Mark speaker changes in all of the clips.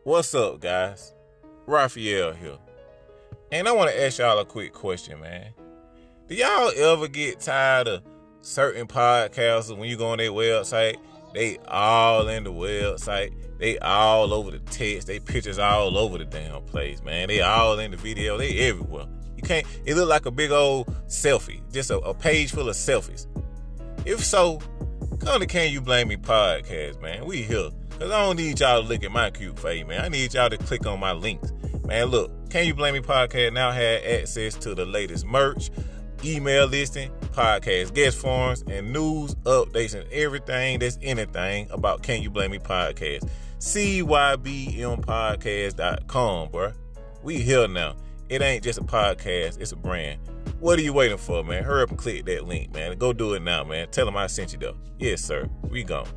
Speaker 1: What's up, guys? Raphael here. And I want to ask y'all a quick question, man. Do y'all ever get tired of certain podcasts when you go on their website? They all in the website. They all over the text. They pictures all over the damn place, man. They all in the video. They everywhere. You can't, it look like a big old selfie. Just a page full of selfies. If so, come to Can You Blame Me podcast, man. We here. Because I don't need y'all to look at my cute face, man. I need y'all to click on my links. Man, look, Can You Blame Me podcast now have access to the latest merch, email listing, podcast guest forums, and news updates and everything that's anything about Can You Blame Me podcast. CYBMpodcast.com, bro. We here now. It ain't just a podcast, it's a brand. What are you waiting for, man? Hurry up and click that link, man. Go do it now, man. Tell them I sent you, though. Yes, sir. We gone.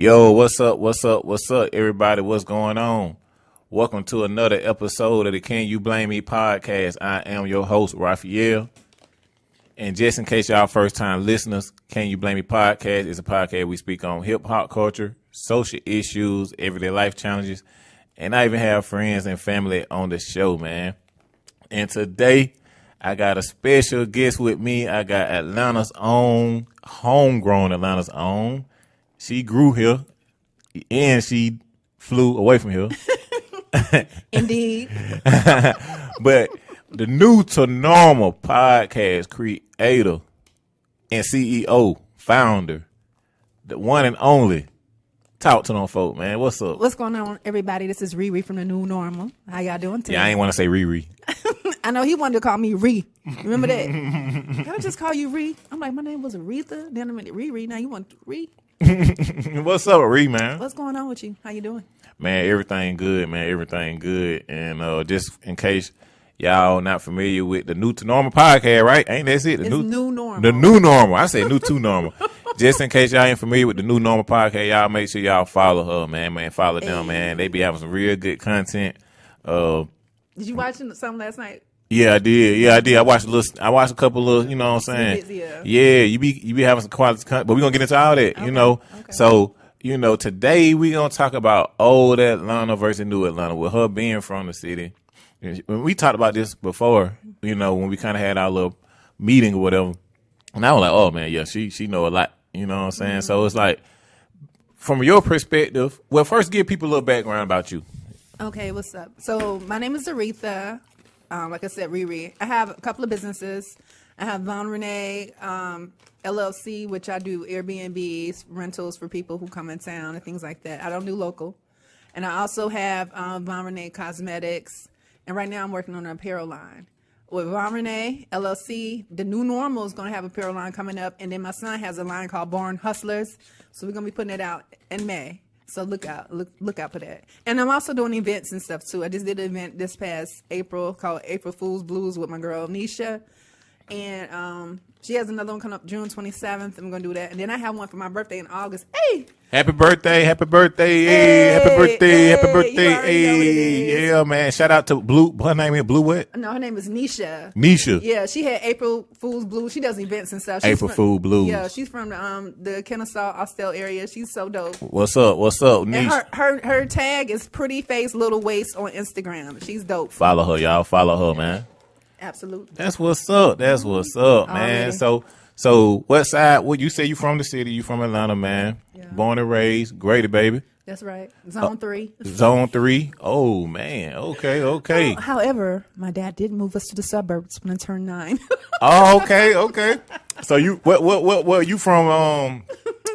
Speaker 1: Yo, what's up, everybody? What's going on? Welcome to another episode of the Can You Blame Me podcast. I am your host, Raphael. And just in case y'all first time listeners, Can You Blame Me podcast is a podcast we speak on hip-hop culture, social issues, everyday life challenges, and I even have friends and family on the show, man. And today, I got a special guest with me. I got Atlanta's own, homegrown Atlanta's own. She grew here, and she flew away from here.
Speaker 2: Indeed.
Speaker 1: But the New to Normal podcast creator and CEO, founder, the one and only. Talk to them folk, man. What's up?
Speaker 2: What's going on, everybody? This is Riri from the New Normal. How y'all doing today?
Speaker 1: Yeah, I ain't want to say Riri.
Speaker 2: I know he wanted to call me Ree. Remember that? Can I just call you Ree? I'm like, my name was Aretha. Then I meant Riri. Now you want Ree?
Speaker 1: What's up, Ree, man?
Speaker 2: What's going on with you? How you doing?
Speaker 1: Man, everything good, man. Everything good. And just in case y'all not familiar with the New to Normal podcast, right? Ain't that it?
Speaker 2: It's New Normal.
Speaker 1: The New Normal. I said New to Normal. Just in case y'all ain't familiar with the New Normal podcast, y'all make sure y'all follow her, man. Follow them, man. They be having some real good content.
Speaker 2: Did you watch something last night?
Speaker 1: Yeah, I did. I watched a couple of, you know what I'm saying? Yeah, you be having some quality content, but we're gonna get into all that, you know. Okay. So, today we gonna talk about old Atlanta versus new Atlanta, with her being from the city. When we talked about this before, when we kind of had our little meeting or whatever, and I was like, oh man, yeah, she know a lot, you know what I'm saying? Mm-hmm. So it's like, from your perspective, well, first give people a little background about you.
Speaker 2: Okay, what's up? So my name is Aretha. Like I said, Riri. I have a couple of businesses. I have Von Renee LLC, which I do Airbnbs, rentals for people who come in town and things like that. I don't do local. And I also have Von Renee Cosmetics. And right now I'm working on an apparel line. With Von Renee LLC, the New Normal is going to have an apparel line coming up. And then my son has a line called Born Hustlers. So we're going to be putting it out in May. So look out for that. And I'm also doing events and stuff too. I just did an event this past April called April Fool's Blues with my girl Nisha. And she has another one coming up June 27th. I'm going to do that. And then I have one for my birthday in August. Hey!
Speaker 1: Happy birthday. Happy birthday. Hey, happy birthday. Happy birthday. Hey, yeah, man. Shout out to Blue. Her name is Blue what?
Speaker 2: No, her name is Nisha.
Speaker 1: Nisha.
Speaker 2: Yeah, she had April Fool's Blues. She does events and stuff.
Speaker 1: April Fool Blues.
Speaker 2: Yeah, she's from the Kennesaw, Austell area. She's so dope.
Speaker 1: What's up, Nisha?
Speaker 2: And her tag is Pretty Face Little Waist on Instagram. She's dope.
Speaker 1: Follow her, y'all. Follow her, man.
Speaker 2: Absolutely.
Speaker 1: That's what's up. That's what's up, man. So what side? What you say? You from the city? You from Atlanta, man? Yeah. Born and raised, Grady, baby.
Speaker 2: That's right. Zone 3.
Speaker 1: Zone 3. Oh man. Okay.
Speaker 2: However, my dad did move us to the suburbs when I turned 9.
Speaker 1: Oh, okay. So you what you from?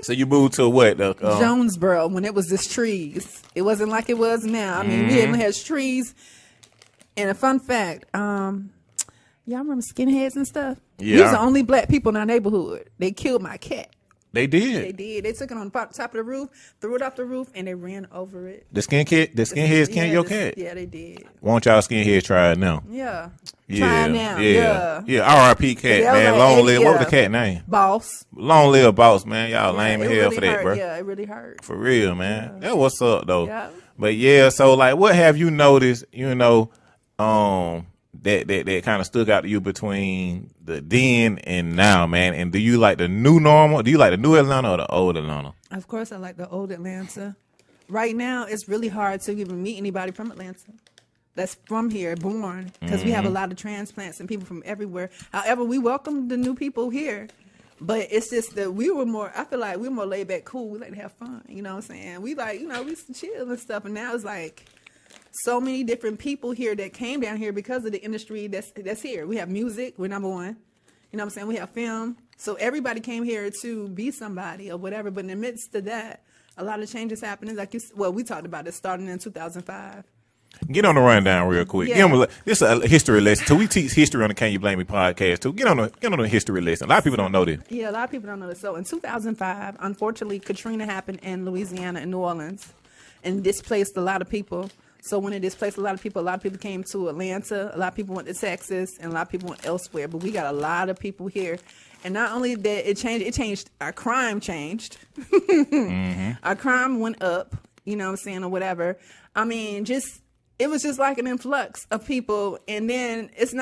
Speaker 1: So you moved to what?
Speaker 2: Jonesboro, when it was just trees. It wasn't like it was now. I mean, we didn't have trees. And a fun fact, y'all remember skinheads and stuff?
Speaker 1: Yeah.
Speaker 2: We was the only black people in our neighborhood. They killed my cat.
Speaker 1: They did.
Speaker 2: They did. They took it on the top of the roof, threw it off the roof, and they ran over it.
Speaker 1: The skinheads killed your cat.
Speaker 2: Yeah, they did.
Speaker 1: Won't y'all skinheads try it now?
Speaker 2: Yeah.
Speaker 1: Yeah,
Speaker 2: Try it now.
Speaker 1: yeah. R.I.P. cat,
Speaker 2: Yeah,
Speaker 1: man.
Speaker 2: like
Speaker 1: Long
Speaker 2: 80,
Speaker 1: live. What was the cat name?
Speaker 2: Boss.
Speaker 1: Long live Boss, man. Y'all lame as
Speaker 2: It
Speaker 1: hell
Speaker 2: really
Speaker 1: for that,
Speaker 2: hurt.
Speaker 1: bro.
Speaker 2: Yeah, it really hurt.
Speaker 1: For real, man. That what's up though.
Speaker 2: Yeah.
Speaker 1: But yeah, so like, what have you noticed? That kind of stuck out to you between the then and now, man. And do you like the new normal? Do you like the new Atlanta or the old Atlanta?
Speaker 2: Of course, I like the old Atlanta. Right now, it's really hard to even meet anybody from Atlanta that's from here, born, because we have a lot of transplants and people from everywhere. However, we welcome the new people here. But it's just that I feel like we were more laid back, cool. We like to have fun. You know what I'm saying? We like, we used to chill and stuff. And now it's like so many different people here that came down here because of the industry that's here. We have music. We're number one. You know what I'm saying? We have film. So everybody came here to be somebody or whatever. But in the midst of that, a lot of changes happening. We talked about it starting in 2005.
Speaker 1: Get on the rundown real quick.
Speaker 2: Yeah.
Speaker 1: This is a history lesson. So we teach history on the Can You Blame Me podcast too. Get on the history lesson. A lot of people don't know this.
Speaker 2: Yeah, a lot of people don't know this. So in 2005, unfortunately, Katrina happened in Louisiana and New Orleans and displaced a lot of people. So when it displaced a lot of people came to Atlanta, a lot of people went to Texas, and a lot of people went elsewhere. But we got a lot of people here. And not only that it changed, our crime changed. Our crime went up, you know what I'm saying, or whatever. I mean, it was just like an influx of people. And then it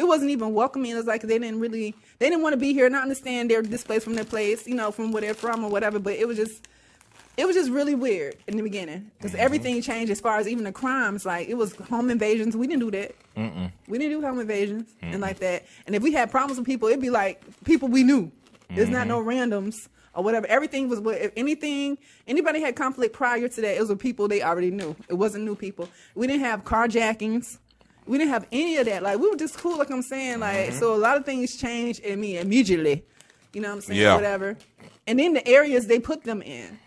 Speaker 2: wasn't even welcoming. It was like they didn't want to be here and not understand they're displaced from their place, from where they're from or whatever. But it was just really weird in the beginning because everything changed as far as even the crimes. Like it was home invasions. We didn't do that. We didn't do home invasions and like that. And if we had problems with people, it'd be like people we knew. There's not no randoms or whatever. Everything was, if anybody had conflict prior to that, it was with people they already knew. It wasn't new people. We didn't have carjackings. We didn't have any of that. Like we were just cool, like I'm saying. Like so, a lot of things changed in me immediately. You know what I'm saying?
Speaker 1: Yeah.
Speaker 2: Whatever. And then the areas they put them in.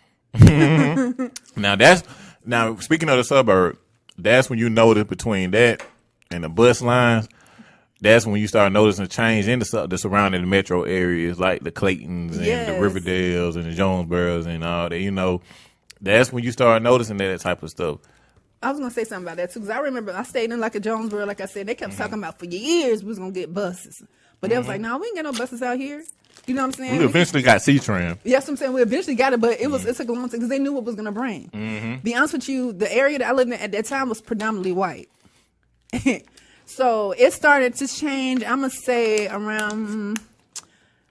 Speaker 1: Now speaking of the suburb, that's when you notice between that and the bus lines. That's when you start noticing a change in the surrounding metro areas like the Claytons and the Riverdales and the Jonesboroughs and all that. That's when you start noticing that type of stuff.
Speaker 2: I was gonna say something about that too, because I remember I stayed in like a Jonesboro, like I said, they kept talking about for years we was gonna get buses, but they was like, no, we ain't got no buses out here. You know what I'm saying?
Speaker 1: We eventually got C-Tram.
Speaker 2: Yes, I'm saying we eventually got it, but it took a long time because they knew what was gonna bring. Be honest with you, the area that I lived in at that time was predominantly white. So it started to change, I'm going to say around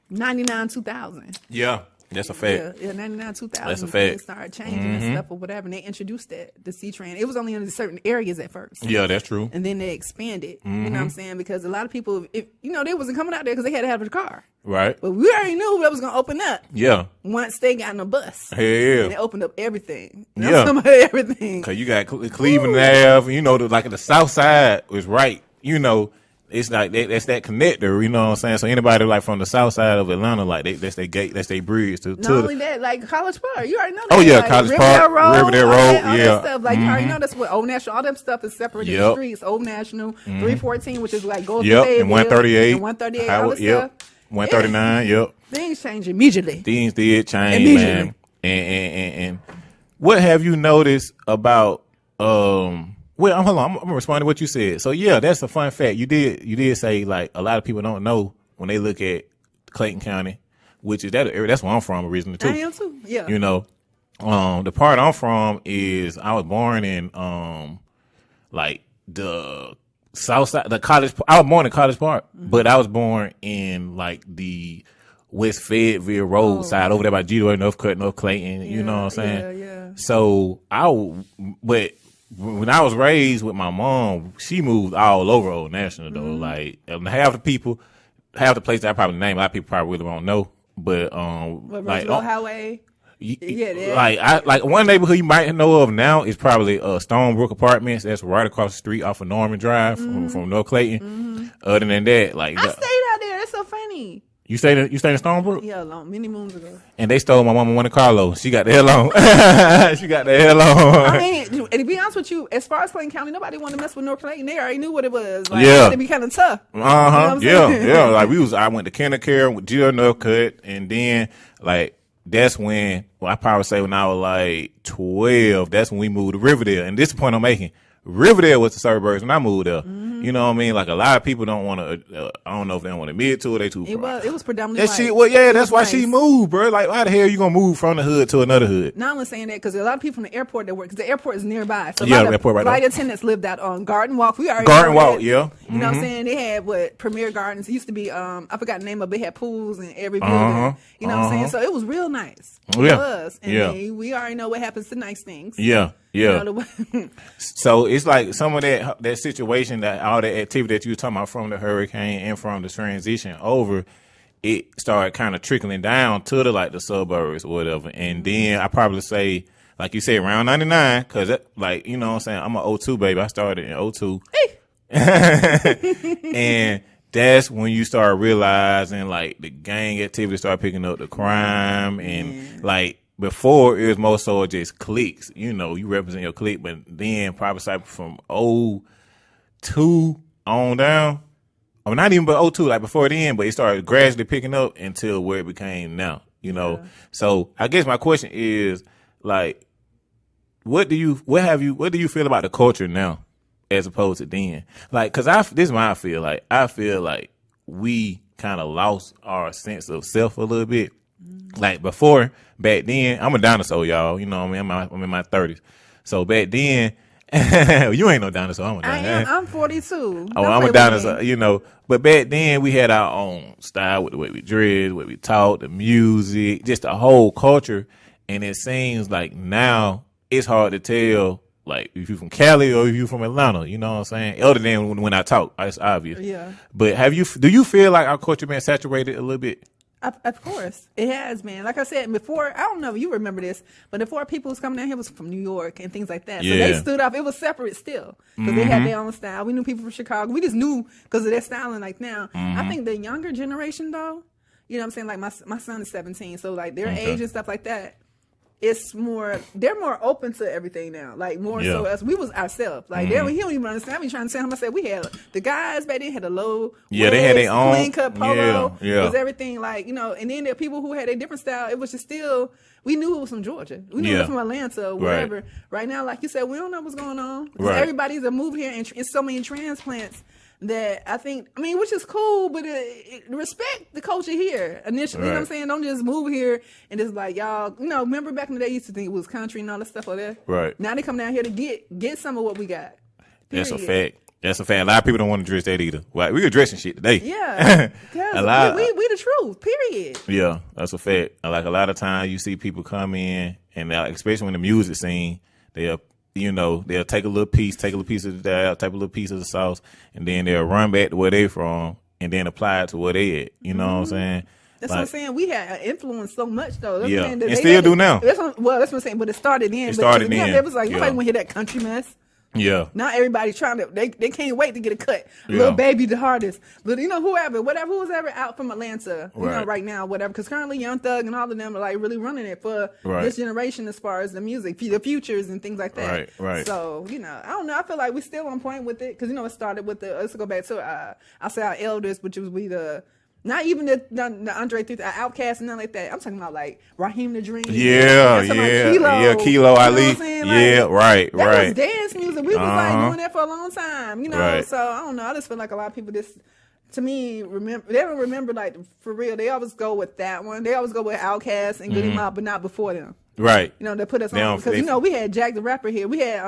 Speaker 2: 99, 2000.
Speaker 1: Yeah, that's a fact.
Speaker 2: Yeah, 99, 2000.
Speaker 1: That's a fact.
Speaker 2: It started changing and stuff or whatever, and they introduced the C-Tran. It was only in certain areas at first.
Speaker 1: Yeah, that's true.
Speaker 2: And then they expanded, you know what I'm saying? Because a lot of people, they wasn't coming out there because they had to have a car.
Speaker 1: Right.
Speaker 2: But we already knew that was going to open up.
Speaker 1: Yeah.
Speaker 2: Once they got in a bus.
Speaker 1: Hell yeah.
Speaker 2: And they opened up everything.
Speaker 1: Yeah.
Speaker 2: Everything.
Speaker 1: Because you got Cleveland Ave, like the south side was right. It's like that's that connector, you know what I'm saying? So anybody like from the south side of Atlanta, like that's their gate, that's their bridge to
Speaker 2: Not only that, like College Park, you already know that.
Speaker 1: Oh yeah,
Speaker 2: like
Speaker 1: College Park, Riverdale Road,
Speaker 2: all
Speaker 1: yeah.
Speaker 2: that stuff. Like you already know that's what Old National, all them stuff is separated in the streets. Old National, 314, which is like goes to Fayetteville,
Speaker 1: and 138,
Speaker 2: and 138, all that stuff.
Speaker 1: 139, yep.
Speaker 2: Things change immediately.
Speaker 1: Things did change, man. And what have you noticed about Well, hold on. I'm gonna respond to what you said. So yeah, that's a fun fact. You did say like a lot of people don't know when they look at Clayton County, which is that area. That's where I'm from originally too.
Speaker 2: I am too. Yeah.
Speaker 1: The part I'm from is I was born in like the south side, the college. I was born in College Park, but I was born in like the West Fayetteville Road side over there by G-Way, North Clayton. You know what I'm saying?
Speaker 2: Yeah. So
Speaker 1: but when I was raised with my mom, she moved all over Old National though. Like half the places I probably name, a lot of people probably really won't know. But like
Speaker 2: Highway.
Speaker 1: Like one neighborhood you might know of now is probably Stonebrook Apartments. That's right across the street off of Norman Drive from North Clayton. Other than that, like
Speaker 2: I stayed out there. That's so funny.
Speaker 1: You stayed in Stonebrook?
Speaker 2: Yeah, many moons ago.
Speaker 1: And they stole my mama Monte Carlo. She got the hell on. She got the hell on.
Speaker 2: I mean, and to be honest with you, as far as Clayton County, nobody wanted to mess with North Clayton. They already knew what it was. Like,
Speaker 1: yeah.
Speaker 2: It'd be kind of tough.
Speaker 1: Uh-huh. You know yeah. Like I went to kindergarten with Jill Northcutt, and then like that's when I probably say when I was like 12, that's when we moved to Riverdale. And this is the point I'm making. Riverdale was the suburbs when I moved there. You know what I mean? Like a lot of people don't want to. I don't know if they don't want to admit to it. They too.
Speaker 2: It was predominantly
Speaker 1: that shit. Well, yeah, that's why she moved, bro. Like, how the hell you gonna move from the hood to another hood?
Speaker 2: Not only saying that because a lot of people from the airport that work because the airport is nearby. So
Speaker 1: yeah, the airport right
Speaker 2: flight attendants lived out on Garden Walk. We already
Speaker 1: Garden Walk, yeah.
Speaker 2: You know what I'm saying? They had Premier Gardens. It used to be I forgot the name of it. They had pools in every building. You know what I'm saying? So it was real nice. It was. And then we already know what happens to nice things.
Speaker 1: Yeah. Yeah.
Speaker 2: You know,
Speaker 1: so it's like some of that situation, that all the activity that you were talking about from the hurricane and from the transition over, it started kind of trickling down to the suburbs or whatever. And then I probably say, like you said, around 99, because like, you know what I'm saying, I'm an 02 baby. I started in 02. And that's when you start realizing like the gang activity started picking up, the crime, and like before it was more so just cliques. You know, you represent your clique, but then probably from 02 on down. I mean, not even but 02, like before then, but it started gradually picking up until where it became now, you know. Yeah. So I guess my question is like, what do you feel about the culture now as opposed to then? Like, cause this is what I feel like. I feel like we kind of lost our sense of self a little bit. Like before, back then, I'm a dinosaur, y'all. You know what I mean? I'm in my 30s. So back then, you ain't no dinosaur. I'm a dinosaur.
Speaker 2: I'm 42.
Speaker 1: Oh, I'm a dinosaur, you know. But back then, we had our own style with the way we dressed, the way we talked, the music, just the whole culture. And it seems like now it's hard to tell, like, if you're from Cali or if you're from Atlanta, you know what I'm saying? Other than when I talk, it's obvious.
Speaker 2: Yeah.
Speaker 1: But do you feel like our culture been saturated a little bit?
Speaker 2: Of course, it has, man. Like I said before, I don't know if you remember this, but before people was coming down here was from New York and things like that. So they stood off. It was separate still because they had their own style. We knew people from Chicago. We just knew because of their styling. Like now, I think the younger generation, though, you know what I'm saying? Like my son is 17, so like their age and stuff like that. It's more, they're more open to everything now. Like more so as we was ourselves. Like he don't even understand. I be trying to tell him, I said, we had, the guys back then had a low waist,
Speaker 1: they had their own
Speaker 2: clean cut polo.
Speaker 1: Yeah.
Speaker 2: It was everything like, you know, and then there are people who had a different style. It was just still, we knew it was from Georgia. We knew it was from Atlanta or wherever. Right now, like you said, we don't know what's going on. Everybody's a move here and so many transplants that I think, I mean, which is cool, but respect the culture here initially. You know what I'm saying? Don't just move here and just like, y'all, you know, remember back in the day, you used to think it was country and all that stuff like that. Right. Now they come down here to get some of what we got. Period.
Speaker 1: That's a fact. That's a fact. A lot of people don't want to dress that either. Like, we were dressing shit today.
Speaker 2: Yeah. Because we the truth. Period.
Speaker 1: Yeah, that's a fact. Like, a lot of times you see people come in, and especially when the music scene, they'll take a little piece of the take a little piece of the sauce, and then they'll run back to where they from, and then apply it to where they at. You know what I'm saying?
Speaker 2: That's what I'm saying. We had influence so much, though. That's
Speaker 1: and still do now.
Speaker 2: That's what I'm saying. But it started then. It was like, nobody want to hear that country mess.
Speaker 1: Yeah.
Speaker 2: Now everybody's trying to, they can't wait to get a cut. Little Baby, the hardest. Little, you know, who's ever out from Atlanta, you know, right now, whatever. Because currently Young Thug and all of them are like really running it for this generation as far as the music, the futures and things like that.
Speaker 1: Right.
Speaker 2: So, you know, I don't know. I feel like we're still on point with it. Because, you know, it started with let's go back to, I'll say our elders, which was not even the Andre 3000, Outkast and nothing like that. I'm talking about like Raheem the Dream.
Speaker 1: Yeah. Kilo Ali. Right.
Speaker 2: That was dance music. We was like doing that for a long time, you know. So I don't know. I just feel like a lot of people to me, they don't remember like for real. They always go with that one. They always go with Outkast and Goody Mob, but not before them.
Speaker 1: Right.
Speaker 2: You know, they put us on because you know we had Jack the Rapper here. We had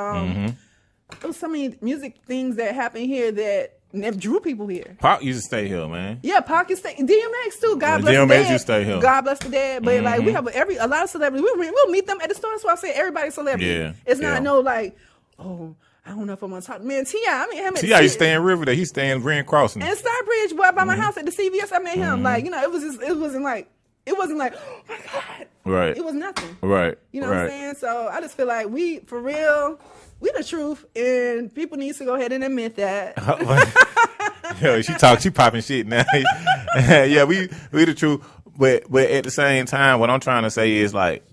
Speaker 2: there was so many music things that happened here that never drew people here.
Speaker 1: Pac used to stay here, man.
Speaker 2: Yeah, Pac used to stay. DMX too. God bless the dead. DMX used to stay here. God bless the dead. But like we have a lot of celebrities. We'll meet them at the store. That's why I say everybody's celebrity. Yeah, it's not no like, oh, I don't know if I'm gonna talk. Man, T.I. I mean him. T.I.
Speaker 1: used to stay in Riverdale. He stay in Grand Crossing
Speaker 2: and Starbridge. Boy, by my house at the CVS. I met him. Like, you know, it wasn't like, oh my God.
Speaker 1: Right.
Speaker 2: It was nothing.
Speaker 1: Right.
Speaker 2: You know what I'm saying? So I just feel like we the truth, and people need to go ahead and admit that.
Speaker 1: Yo, she popping shit now. Yeah, we the truth. But at the same time, what I'm trying to say is like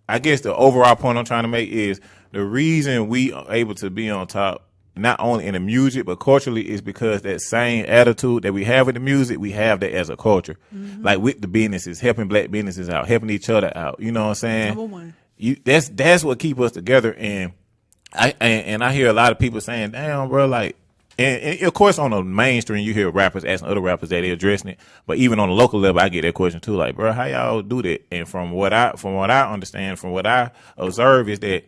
Speaker 1: I guess the overall point I'm trying to make is the reason we are able to be on top, not only in the music but culturally, is because that same attitude that we have with the music, we have that as a culture. Like with the businesses, helping black businesses out, helping each other out. You know what I'm saying?
Speaker 2: Number one.
Speaker 1: That's what keep us together. And I hear a lot of people saying, "Damn, bro," like. And of course, on the mainstream, you hear rappers asking other rappers that they're addressing it. But even on the local level, I get that question too. Like, bro, how y'all do that? And from what I understand, from what I observe, is that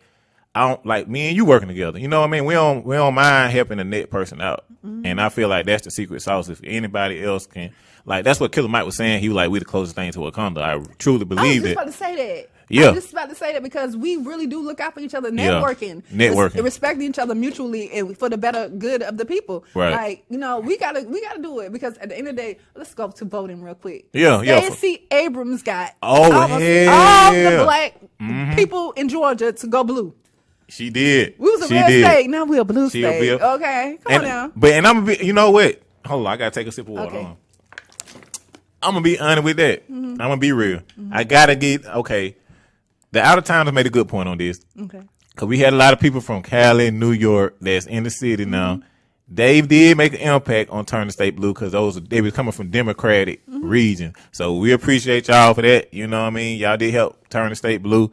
Speaker 1: I don't like me and you working together. You know what I mean? We don't mind helping the net person out. And I feel like that's the secret sauce. If anybody else can, like, that's what Killer Mike was saying. He was like, we the closest thing to Wakanda. I truly believe
Speaker 2: I was just
Speaker 1: it.
Speaker 2: about to say that.
Speaker 1: Yeah.
Speaker 2: I was just about to say that because we really do look out for each other, networking, respecting each other mutually, and for the better good of the people.
Speaker 1: Right.
Speaker 2: Like, you know, we gotta do it because at the end of the day, let's go to voting real quick.
Speaker 1: Yeah.
Speaker 2: Stacey Abrams got
Speaker 1: all
Speaker 2: the black people in Georgia to go blue.
Speaker 1: She did.
Speaker 2: We was a red state, now we're a blue state. Okay, come on now.
Speaker 1: But I'm gonna be. You know what? Hold on, I gotta take a sip of water. Okay. Hold on. I'm gonna be honest with that. I'm gonna be real. I gotta get okay. The out of towners made a good point on this. Okay. Because we had a lot of people from Cali, New York, that's in the city now. They did make an impact on turning the state blue because they was coming from Democratic region. So we appreciate y'all for that. You know what I mean? Y'all did help turn the state blue.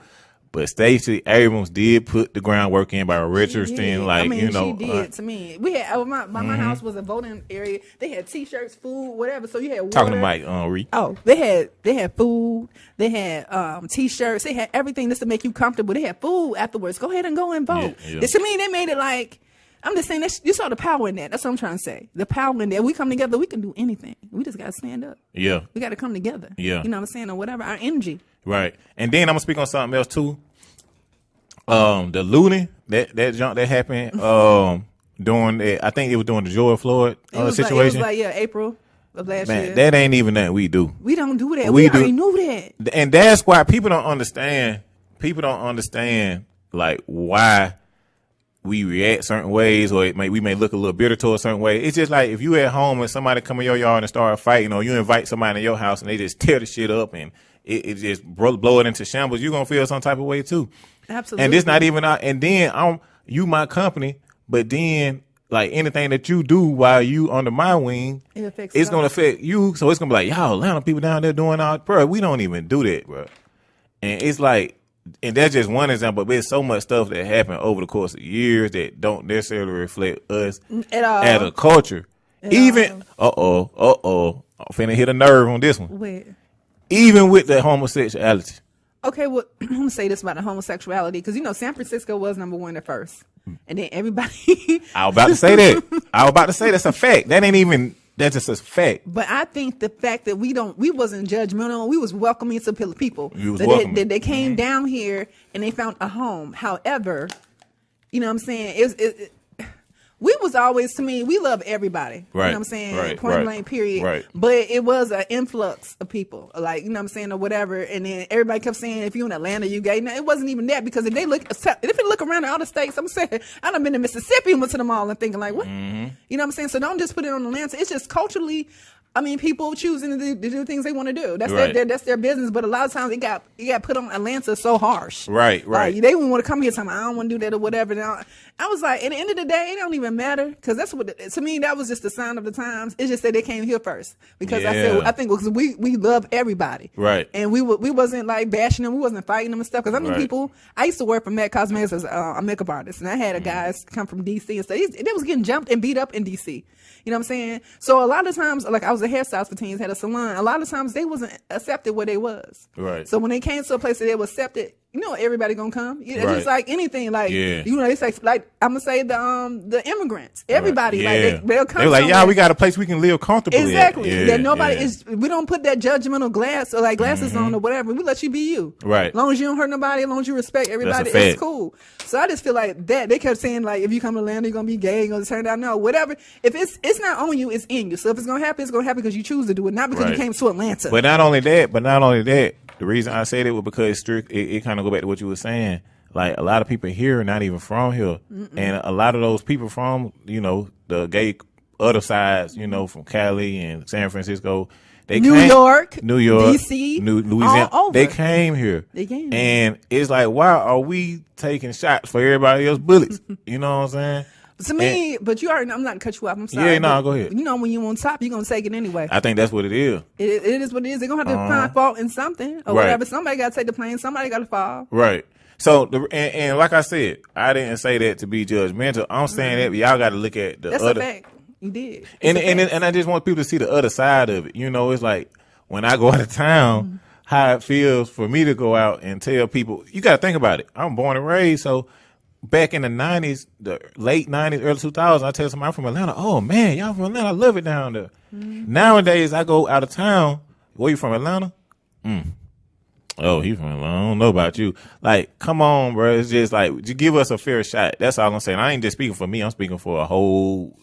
Speaker 1: But Stacey Abrams did put the groundwork in by registering,
Speaker 2: she did to me. We had my house was a voting area. They had T-shirts, food, whatever. So you had water.
Speaker 1: Talking to Mike, Reed.
Speaker 2: Oh, they had food. They had T-shirts. They had everything just to make you comfortable. They had food afterwards. Go ahead and go and vote. Yeah. To me, they made it like. I'm just saying, you saw the power in that. That's what I'm trying to say. The power in that. We come together, we can do anything. We just got to stand up.
Speaker 1: Yeah.
Speaker 2: We got to come together.
Speaker 1: Yeah.
Speaker 2: You know what I'm saying? Or whatever, our energy.
Speaker 1: Right. And then I'm going to speak on something else, too. The looting, that junk that happened during, I think it was during the George Floyd situation.
Speaker 2: It was like, April of last year.
Speaker 1: That ain't even that we do.
Speaker 2: We don't do that. We already knew that.
Speaker 1: And that's why people don't understand, like, why we react certain ways, or we may look a little bitter to a certain way. It's just like if you at home and somebody come in your yard and start fighting, or you invite somebody in your house and they just tear the shit up and it just blow it into shambles, you're going to feel some type of way too.
Speaker 2: Absolutely.
Speaker 1: And this not even, and then you my company, but then like anything that you do while you under my wing, it's going to affect you. So it's going to be like, y'all, Atlanta people down there doing all, bro, we don't even do that, bro. And it's like, and that's just one example, but there's so much stuff that happened over the course of years that don't necessarily reflect us
Speaker 2: at all.
Speaker 1: As a culture. Even, I'm finna hit a nerve on this one.
Speaker 2: Wait.
Speaker 1: Even with the homosexuality.
Speaker 2: Okay, well, I'm going to say this about the homosexuality, because, San Francisco was number one at first. And then everybody.
Speaker 1: I was about to say that. That's a fact. That's just a fact.
Speaker 2: But I think the fact that we wasn't judgmental, we was welcoming to people. They came down here and they found a home. However, you know what I'm saying? We was always, to me, we love everybody.
Speaker 1: Right.
Speaker 2: You know what I'm saying?
Speaker 1: Right.
Speaker 2: Point blank, period.
Speaker 1: Right.
Speaker 2: But it was an influx of people, like, you know what I'm saying, or whatever. And then everybody kept saying, if you're in Atlanta, you gay. No, it wasn't even that, because if they look around the other states, I'm saying, I done been in Mississippi and went to the mall and thinking like, what? Mm-hmm. You know what I'm saying? So don't just put it on Atlanta. It's just culturally, people choosing to do things they want to do. That's their business. But a lot of times it got put on Atlanta so harsh.
Speaker 1: Right.
Speaker 2: Like, they wouldn't want to come here talking, I don't want to do that or whatever. Now, I was like, at the end of the day, it don't even matter, because that's what, to me, that was just the sign of the times. It's just that they came here first, because I think because we love everybody.
Speaker 1: Right.
Speaker 2: And we wasn't like bashing them. We wasn't fighting them and stuff. Because people, I used to work for Mac Cosmetics as a makeup artist, and I had guys come from DC and stuff. They was getting jumped and beat up in DC. You know what I'm saying? So a lot of times, like, I was a hairstylist for teens, had a salon. A lot of times they wasn't accepted where they was.
Speaker 1: Right.
Speaker 2: So when they came to a place that they were accepted, everybody gonna come. It's just like anything. Like, it's like I'm gonna say the immigrants. Everybody, they'll come.
Speaker 1: They're like, we got a place we can live comfortably.
Speaker 2: Exactly. That nobody is. We don't put that judgmental glass or like glasses on or whatever. We let you be you.
Speaker 1: Right.
Speaker 2: As long as you don't hurt nobody, as long as you respect everybody, it's cool. So I just feel like that they kept saying, like, if you come to Atlanta, you're gonna be gay, you're gonna turn down. No, whatever. If it's not on you, it's in you. So if it's gonna happen because you choose to do it, not because you came to Atlanta.
Speaker 1: But not only that. The reason I said it was because it kind of go back to what you were saying. Like, a lot of people here are not even from here. Mm-mm. And a lot of those people from, the gay other sides, you know, from Cali and San Francisco. They
Speaker 2: New
Speaker 1: came,
Speaker 2: York,
Speaker 1: DC, Louisiana.
Speaker 2: all over.
Speaker 1: They came here. And it's like, why are we taking shots for everybody else's bullets? You know what I'm saying?
Speaker 2: To me, but you already, I'm not cut you off. I'm sorry.
Speaker 1: Yeah, no, go ahead.
Speaker 2: You know, when you on top, you're going to take it anyway.
Speaker 1: I think that's what it is.
Speaker 2: It is what it is. They're going to have to find fault in something or whatever. Somebody got to take the blame. Somebody got to fall.
Speaker 1: Right. So, and like I said, I didn't say that to be judgmental. I'm saying that, but y'all got to look at the
Speaker 2: That's
Speaker 1: other.
Speaker 2: That's a fact. You did.
Speaker 1: And I just want people to see the other side of it. You know, it's like when I go out of town, how it feels for me to go out and tell people, you got to think about it. I'm born and raised. So back in the 90s, the late 90s, early 2000s, I tell somebody I'm from Atlanta, oh man, y'all from Atlanta. I love it down there. Nowadays, I go out of town. Where you from, Atlanta? Oh, he's from Atlanta. I don't know about you. Like, come on, bro. It's just like, just give us a fair shot. That's all I'm saying. I ain't just speaking for me. I'm speaking for a whole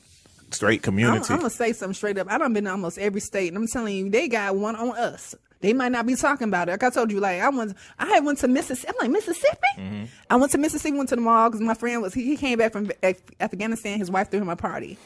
Speaker 1: straight community.
Speaker 2: I'm going to say something straight up. I done been to almost every state, and I'm telling you, they got one on us. They might not be talking about it. Like I told you, like I had went to Mississippi. I'm like, Mississippi? I went to Mississippi, went to the mall because my friend he came back from Afghanistan. His wife threw him a party.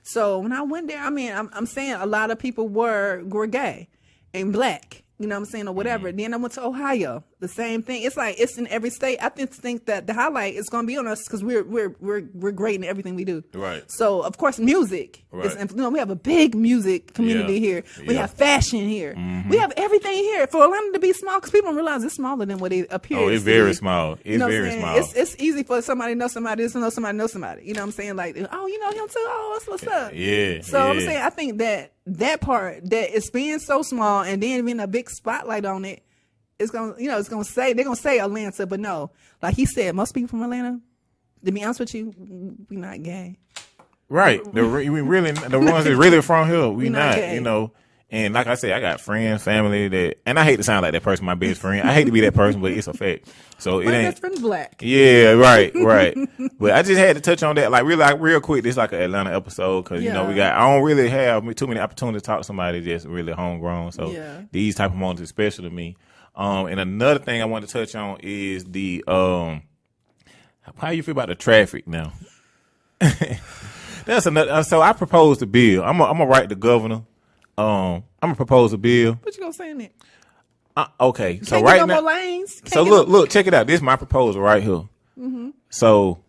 Speaker 2: So when I went there, I mean, I'm saying a lot of people were gay and black. You know what I'm saying, or whatever. Then I went to Ohio. The same thing. It's like it's in every state. I think that the highlight is going to be on us because we're great in everything we do.
Speaker 1: Right.
Speaker 2: So of course, music.
Speaker 1: Right.
Speaker 2: Is, you know, we have a big music community here. We have fashion here. We have everything here. For Atlanta to be small, because people don't realize it's smaller than what it appears.
Speaker 1: Oh, it's very small. It's very small.
Speaker 2: It's easy for somebody to know somebody to know somebody know somebody. You know what I'm saying? Like, oh, you know him too. Oh, what's up?
Speaker 1: Yeah.
Speaker 2: So I'm saying, I think that part that it's being so small and then being a big spotlight on it, it's gonna, you know, they're gonna say Atlanta, but no, like he said, most people from Atlanta, to be honest with you, we not gay.
Speaker 1: Right. The ones that really from here, we not,
Speaker 2: gay.
Speaker 1: you know. And like I said, I got friends, family that, and I hate to sound like that person, my best friend. I hate to be that person, but it's a fact. So it
Speaker 2: My
Speaker 1: ain't.
Speaker 2: best friend's black.
Speaker 1: Yeah, right. But I just had to touch on that, like real quick. This is like an Atlanta episode because you know I don't really have too many opportunities to talk to somebody that's really homegrown. So these type of moments is special to me. And another thing I want to touch on is the how you feel about the traffic now. That's another. So I proposed a bill. I'm gonna write the governor. I'm gonna propose a bill.
Speaker 2: What you gonna say in it?
Speaker 1: Okay, so
Speaker 2: Can't
Speaker 1: right
Speaker 2: get no
Speaker 1: now,
Speaker 2: more lanes.
Speaker 1: so look, check it out. This is my proposal right here. So,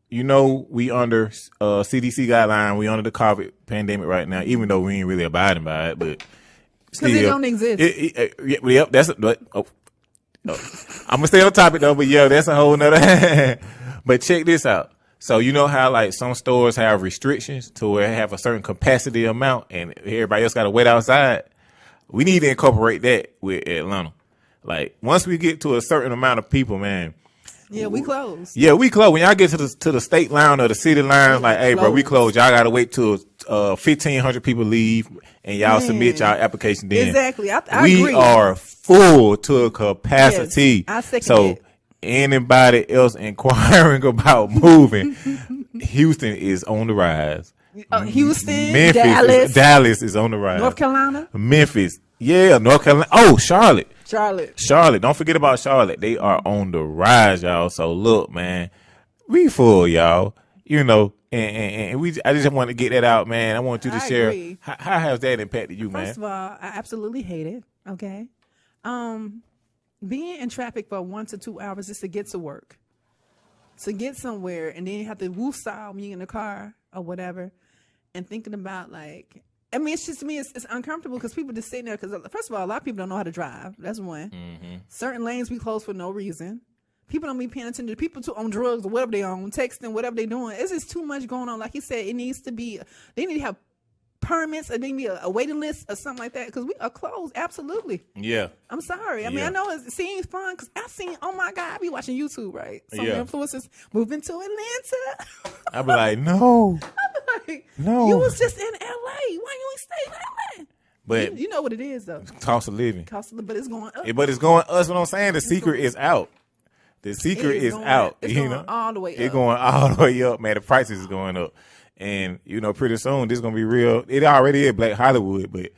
Speaker 1: you know, we under CDC guideline. We under the COVID pandemic right now, even though we ain't really abiding by it, but
Speaker 2: because it don't exist.
Speaker 1: Yep, that's. I'm gonna stay on topic though, but yeah, that's a whole nother. But check this out. So you know how like some stores have restrictions to where they have a certain capacity amount and everybody else got to wait outside? We need to incorporate that with Atlanta. Like once we get to a certain amount of people, man.
Speaker 2: Yeah, we close.
Speaker 1: Yeah, we close. When y'all get to the state line or the city line, like, hey, bro, we close. Y'all got to wait till 1,500 people leave and y'all submit y'all application then.
Speaker 2: Exactly. I
Speaker 1: agree. We are full to capacity.
Speaker 2: Yes, I second
Speaker 1: so
Speaker 2: it.
Speaker 1: Anybody else inquiring about moving, Houston is on the rise.
Speaker 2: Houston,
Speaker 1: Memphis, Dallas is on the rise.
Speaker 2: North Carolina,
Speaker 1: Memphis, yeah, North Carolina. Oh, Charlotte. Don't forget about Charlotte. They are on the rise, y'all. So look, man, we full, y'all. You know, and I just want to get that out, man. I want you to share.
Speaker 2: Agree.
Speaker 1: How has that impacted you, man?
Speaker 2: First of all, I absolutely hate it. Okay. Being in traffic for 1 to 2 hours just to get to work, to get somewhere, and then you have to woo-saw me in the car or whatever, and thinking about like, I mean, it's just to me, it's uncomfortable because people just sitting there. Because first of all, a lot of people don't know how to drive. That's one. Certain lanes we close for no reason. People don't be paying attention to people on drugs or whatever they on, texting, whatever they doing. It's just too much going on. Like he said, it needs to be. They need to have permits or maybe a waiting list or something like that because we are closed. Absolutely.
Speaker 1: Yeah.
Speaker 2: I'm sorry. I mean, I know it seems fun because I seen, oh my God, I be watching YouTube, right? Some influencers moving to Atlanta.
Speaker 1: I be like, no.
Speaker 2: I'm like,
Speaker 1: no.
Speaker 2: You was just in LA. Why you ain't stay in LA?
Speaker 1: But
Speaker 2: you know what it is though.
Speaker 1: Cost of living.
Speaker 2: But it's going up.
Speaker 1: But it's going up. That's what I'm saying. The secret is out. The secret is out.
Speaker 2: It's going all the way up.
Speaker 1: It's going all the way up, man. The prices is going up. And, you know, pretty soon this is going to be real. It already is Black Hollywood, but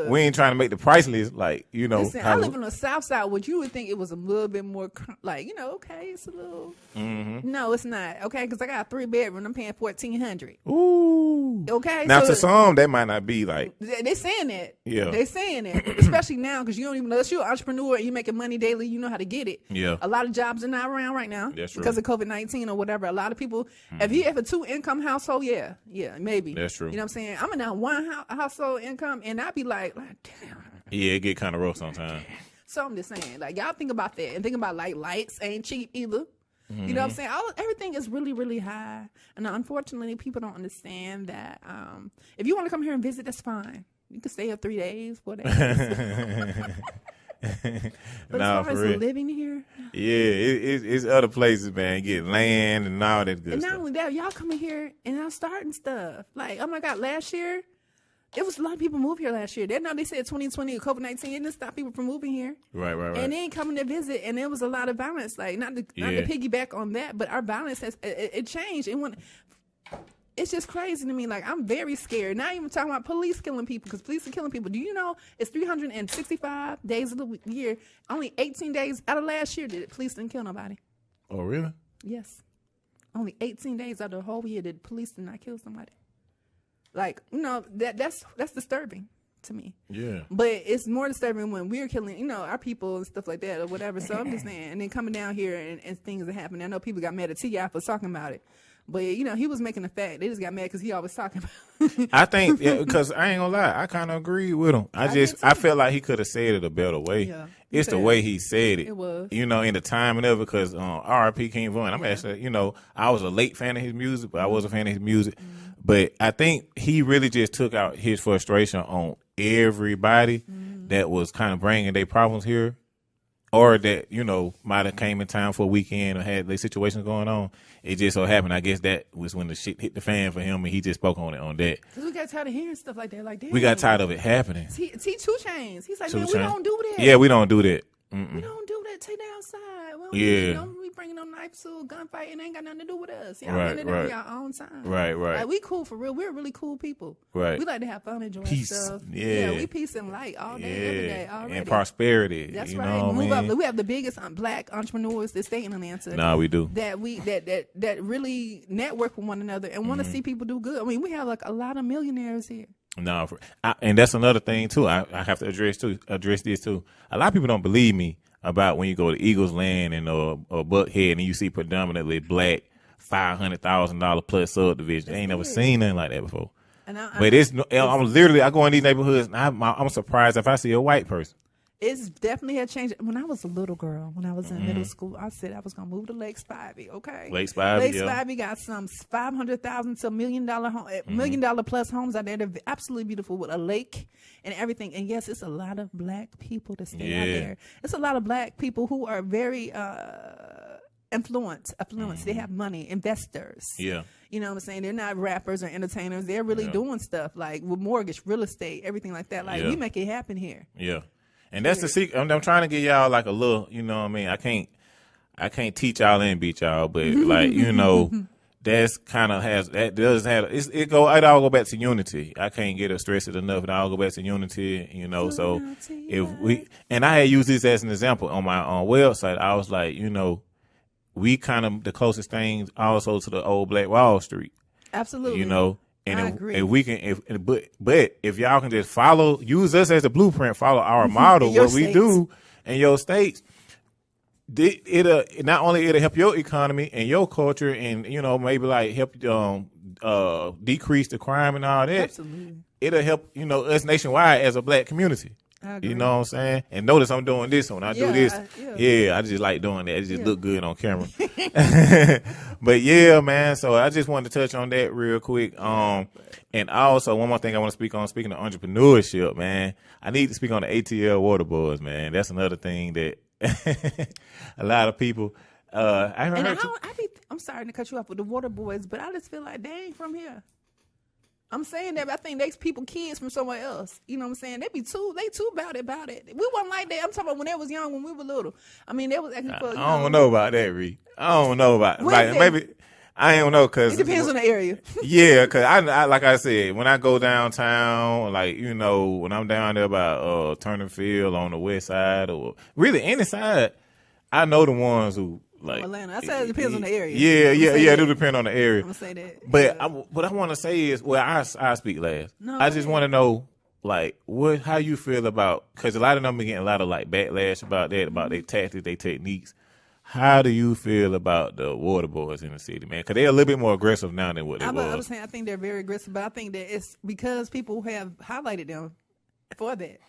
Speaker 1: we ain't trying to make the price list like, you know.
Speaker 2: Listen, I live on the south side, which you would think it was a little bit more, like, you know, okay, it's a little. No, it's not. Okay, because I got a 3-bedroom. I'm paying $1,400.
Speaker 1: Ooh. Ooh.
Speaker 2: Okay.
Speaker 1: Now,
Speaker 2: so
Speaker 1: to some, that might not be like.
Speaker 2: They saying that.
Speaker 1: Yeah.
Speaker 2: They saying it, especially now because you don't even unless you're an entrepreneur and you're making money daily, you know how to get it.
Speaker 1: Yeah.
Speaker 2: A lot of jobs are not around right now because of COVID-19 or whatever. A lot of people, if you have a 2-income household, yeah, maybe.
Speaker 1: That's true.
Speaker 2: You know what I'm saying? I'm in a one household income, and I'd be like, damn.
Speaker 1: Yeah, it get kind of rough sometimes.
Speaker 2: So I'm just saying, like, y'all think about that and think about like lights ain't cheap either. You know what I'm saying? Everything is really, really high. And unfortunately, people don't understand that if you want to come here and visit, that's fine. You can stay up 3 days, 4 days. But as far as living here.
Speaker 1: Yeah, it's other places, man. Get land and all that good
Speaker 2: and
Speaker 1: stuff.
Speaker 2: not only that, y'all coming here and y'all starting stuff. Like, oh my God, last year, it was a lot of people moved here last year. They said 2020, COVID-19, it didn't stop people from moving here.
Speaker 1: Right.
Speaker 2: And they ain't coming to visit, and there was a lot of violence. Like, not to piggyback on that, but our violence has it changed. It's just crazy to me. Like, I'm very scared. Not even talking about police killing people, because police are killing people. Do you know it's 365 days of the year? Only 18 days out of last year did police didn't kill nobody.
Speaker 1: Oh, really?
Speaker 2: Yes. Only 18 days out of the whole year did police did not kill somebody. Like, that's disturbing to me.
Speaker 1: Yeah.
Speaker 2: But it's more disturbing when we're killing, our people and stuff like that or whatever. So I'm just saying, and then coming down here and things that happen. I know people got mad at T.I. for talking about it. But, he was making a fact. They just got mad because he always talking about it.
Speaker 1: I think, because I ain't gonna lie, I kind of agree with him. I felt like he could have said it a better way. Yeah, it's the way he said it.
Speaker 2: It was.
Speaker 1: In the timing of it, because R.I.P. King Von, I'm actually, I was a late fan of his music, but I was a fan of his music. But I think he really just took out his frustration on everybody that was kind of bringing their problems here, or that, might have came in time for a weekend or had their situations going on. It just so happened, I guess that was when the shit hit the fan for him, and he just spoke on that.
Speaker 2: Because we got tired of hearing stuff like that. Like, damn.
Speaker 1: We got tired of it happening.
Speaker 2: T 2 Chainz. He's like, man, we don't do that.
Speaker 1: Yeah, we don't do that.
Speaker 2: We don't do that. Take that outside. We bringing no knives to a gunfight, and ain't got nothing to do with us. Y'all run it on y'all own time.
Speaker 1: Right.
Speaker 2: Like, we cool for real. We're really cool people.
Speaker 1: Right.
Speaker 2: We like to have fun, enjoy stuff.
Speaker 1: Yeah.
Speaker 2: We peace and light all day, every day, already.
Speaker 1: And prosperity.
Speaker 2: That's right. Move up. We have the biggest black entrepreneurs that stay in Atlanta.
Speaker 1: Nah, we do.
Speaker 2: That really network with one another and want to see people do good. I mean, we have like a lot of millionaires here.
Speaker 1: No, and that's another thing too. I have to address this too. A lot of people don't believe me about when you go to Eagles Land and or Buckhead and you see predominantly black $500,000 plus subdivision. I ain't never seen nothing like that before. But I go in these neighborhoods and I'm surprised if I see a white person.
Speaker 2: It's definitely had changed. When I was a little girl, when I was in middle school, I said I was gonna move to Lake Spivey. Okay,
Speaker 1: Lake Spivey.
Speaker 2: Spivey got some $500,000 to $1 million home, $1 million plus homes out there. They're absolutely beautiful with a lake and everything. And yes, it's a lot of black people that stay out there. It's a lot of black people who are very affluent. They have money, investors.
Speaker 1: Yeah.
Speaker 2: You know what I'm saying? They're not rappers or entertainers. They're really doing stuff like with mortgage, real estate, everything like that. Like we make it happen here.
Speaker 1: Yeah. And that's the secret. I'm trying to get y'all like a little, you know what I mean? I can't teach y'all and beat y'all, but like, that's kind of it all go back to unity. I can't get it stressed enough. It all go back to unity, so and I had used this as an example on my website. I was like, we kind of the closest things also to the old Black Wall Street.
Speaker 2: Absolutely.
Speaker 1: And
Speaker 2: I agree.
Speaker 1: If we can, but if y'all can just use us as a blueprint, follow our model, what we do in your states, it'll not only help your economy and your culture, and maybe like help decrease the crime and all that.
Speaker 2: Absolutely.
Speaker 1: It'll help us nationwide as a black community. You know what I'm saying? And notice I'm doing this when I do this. I just like doing that. It just look good on camera. But yeah, man. So I just wanted to touch on that real quick. And also one more thing I want to speak on. Speaking of entrepreneurship, man, I need to speak on the ATL water boys, man. That's another thing that a lot of people. I'm sorry to cut you off with the water boys, but I just feel like they ain't from here. I'm saying that, but I think they people kids from somewhere else. You know what I'm saying? They too about it. We wasn't like that. I'm talking about when they was young, when we were little. I mean, they was acting for. I don't know about that, Reed. I don't know about like maybe I don't know because
Speaker 2: it depends on the area.
Speaker 1: Yeah, because I like I said, when I go downtown, like when I'm down there by Turning Field on the west side or really any side, I know the ones who Like
Speaker 2: Atlanta. I said it depends on the area.
Speaker 1: Yeah. It do depend on the area.
Speaker 2: I'm gonna say that.
Speaker 1: But what I want to say is, well, I speak last.
Speaker 2: No,
Speaker 1: I just want to know, like, how you feel about, because a lot of them are getting a lot of like backlash about that, about their tactics, their techniques. How do you feel about the water boys in the city, man? Because they're a little bit more aggressive now than what they was.
Speaker 2: I was saying, I think they're very aggressive, but I think that it's because people have highlighted them for that.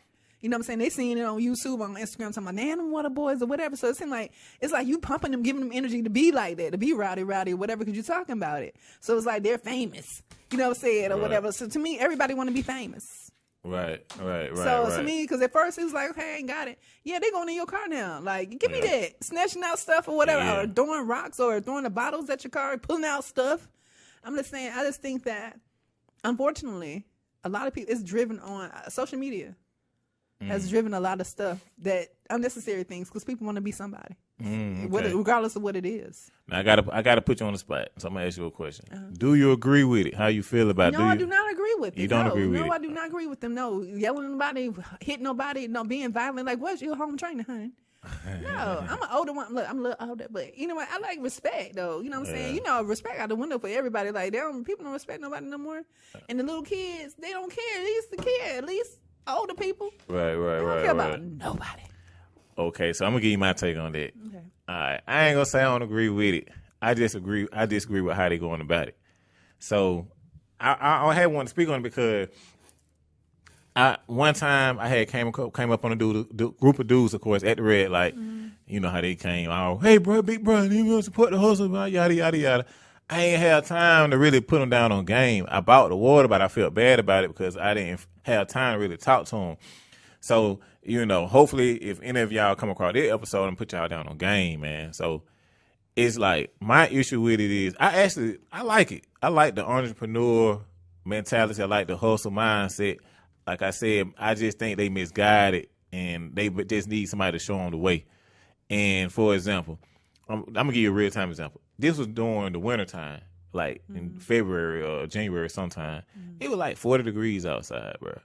Speaker 2: You know what I'm saying? They seen it on YouTube, on Instagram, talking about, them water boys or whatever. So it seems like, it's like you pumping them, giving them energy to be like that, to be rowdy, or whatever, because you're talking about it. So it's like they're famous, you know what I'm saying, or whatever. So to me, everybody want to be famous.
Speaker 1: Right.
Speaker 2: So to me, because at first it was like, okay, I ain't got it. Yeah, they going in your car now. Like, give me that. Snatching out stuff or whatever, or throwing rocks or throwing the bottles at your car, pulling out stuff. I'm just saying, I just think that, unfortunately, a lot of people, it's driven on social media. Has driven a lot of stuff, that unnecessary things, because people want to be somebody, regardless of what it is.
Speaker 1: Now I gotta put you on the spot, so I'm gonna ask you a question. Do you agree with it? How you feel about it?
Speaker 2: No, I do not agree with it.
Speaker 1: You don't agree with it?
Speaker 2: No, I do not agree with them. No, yelling at nobody, hitting nobody, no, being violent. Like, what's your home training, honey? No, I'm an older one. Look, I'm a little older, but you know what? I like respect, though. You know what I'm saying? You know, respect out the window for everybody. Like, people don't respect nobody no more. And the little kids, they don't care. They used to care. At least older people.
Speaker 1: Right.
Speaker 2: They don't care about nobody.
Speaker 1: Okay, so I'm gonna give you my take on that.
Speaker 2: Okay.
Speaker 1: All right, I ain't gonna say I don't agree with it. I disagree with how they going about it. So I had one to speak on it because one time I had came up on a group of dudes, of course, at the red light. You know how they came. Oh, hey, bro, big bro, you want to support the hustle, yada yada yada. I ain't had time to really put them down on game. I bought the water, but I felt bad about it because I didn't have time to really talk to them. So, you know, hopefully if any of y'all come across this episode and put y'all down on game, man. So it's like, my issue with it is, I like it. I like the entrepreneur mentality. I like the hustle mindset. Like I said, I just think they misguided and they just need somebody to show them the way. And for example, I'm going to give you a real time example. This was during the wintertime, like in February or January sometime. It was like 40 degrees outside, bro.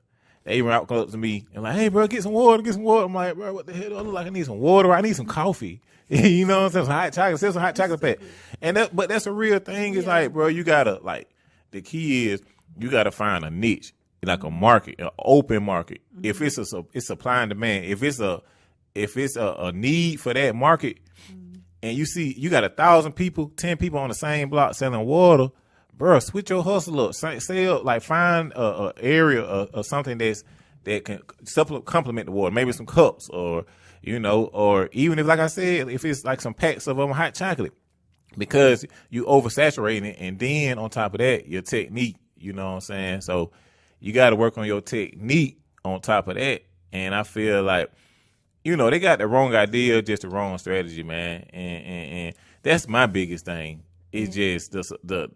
Speaker 1: They even out close to me and like, hey, bro, get some water. I'm like, bro, what the hell? I look like I need some water. I need some coffee. You know what I'm saying? Some hot chocolate. Some hot chocolate pack. But that's a real thing. It's like, bro, you got to, like, the key is you got to find a niche, like a market, an open market. If it's it's supply and demand. If it's a need for that market, and you see you got 1,000 people, 10 people on the same block selling water, bro, switch your hustle up. Sell, like, find a area or something that can complement the water. Maybe some cups, or you know, or even if, like I said, if it's like some packs of hot chocolate, because you oversaturating it, and then on top of that, your technique. You know what I'm saying? So you got to work on your technique on top of that. And I feel like, you know, they got the wrong idea, just the wrong strategy, man. And that's my biggest thing. It's just the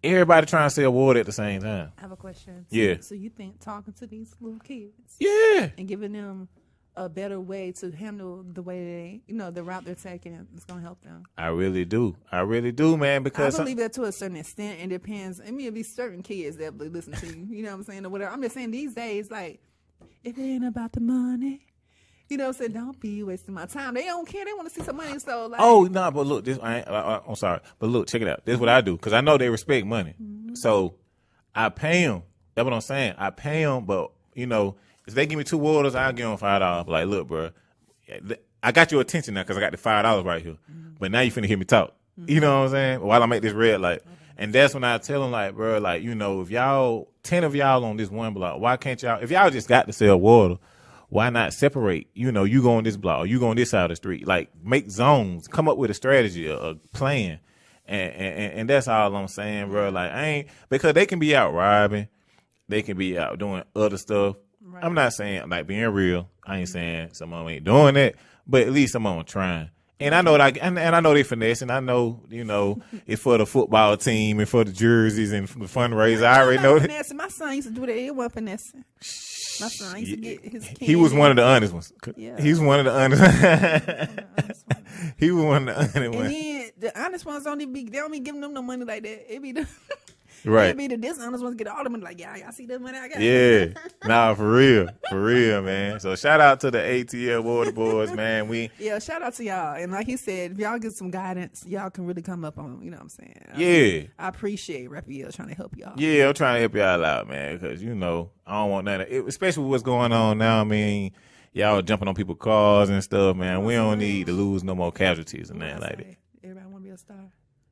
Speaker 1: everybody trying to sell water at the same time.
Speaker 2: I have a question.
Speaker 1: Yeah.
Speaker 2: So you think talking to these little kids, and giving them a better way to handle the way they, you know, the route they're taking, is going to help them?
Speaker 1: I really do, man. Because
Speaker 2: I believe that to a certain extent. It depends. I mean, it'll be certain kids that listen to you. You know what I'm saying, or whatever. I'm just saying these days, like, if it ain't about the money, you know what I'm saying, don't be wasting my time. They don't care. They want to see some money. So, like,
Speaker 1: oh no, but look, this I'm sorry, but look, check it out. This is what I do, because I know they respect money. So I pay them. That's what I'm saying. I pay them, but you know, if they give me 2 waters, I'll give them $5. Like, look, bro, I got your attention now because I got the $5 right here. But now you finna hear me talk. You know what I'm saying? While I make this red light. And that's when I tell them, like, bro, like, you know, if 10 of y'all on this one block, why can't y'all, if y'all just got to sell water, why not separate? You know, you go on this block, or you go on this side of the street. Like, make zones, come up with a strategy, a plan. And that's all I'm saying, bro. Like, because they can be out robbing, they can be out doing other stuff. Right. I'm not saying, like, being real, I ain't saying some of them ain't doing that, but at least some of them trying. And I know that, and I know they finessing. I know, you know, it's for the football team and for the jerseys and for the fundraiser. I already know that.
Speaker 2: My son used to do that. It wasn't finessing. My son used to get his candy.
Speaker 1: He was one of the honest ones.
Speaker 2: Yeah.
Speaker 1: He was one of the honest ones. He was one of the honest ones.
Speaker 2: And then the honest ones they don't be giving them no money like that.
Speaker 1: Right.
Speaker 2: It'd be the dishonest ones get all the money. Like, y'all see this money I got?
Speaker 1: Yeah. Nah, for real, man. So shout out to the ATL Water Boys, man.
Speaker 2: Yeah, shout out to y'all. And like he said, if y'all get some guidance, y'all can really come up on, you know what I'm saying? I appreciate Raphael trying to help y'all.
Speaker 1: Yeah, I'm trying to help y'all out, man, because, I don't want none of it, especially with what's going on now. I mean, y'all jumping on people's cars and stuff, man. We don't need to lose no more casualties and that like that.
Speaker 2: Everybody want to be a star.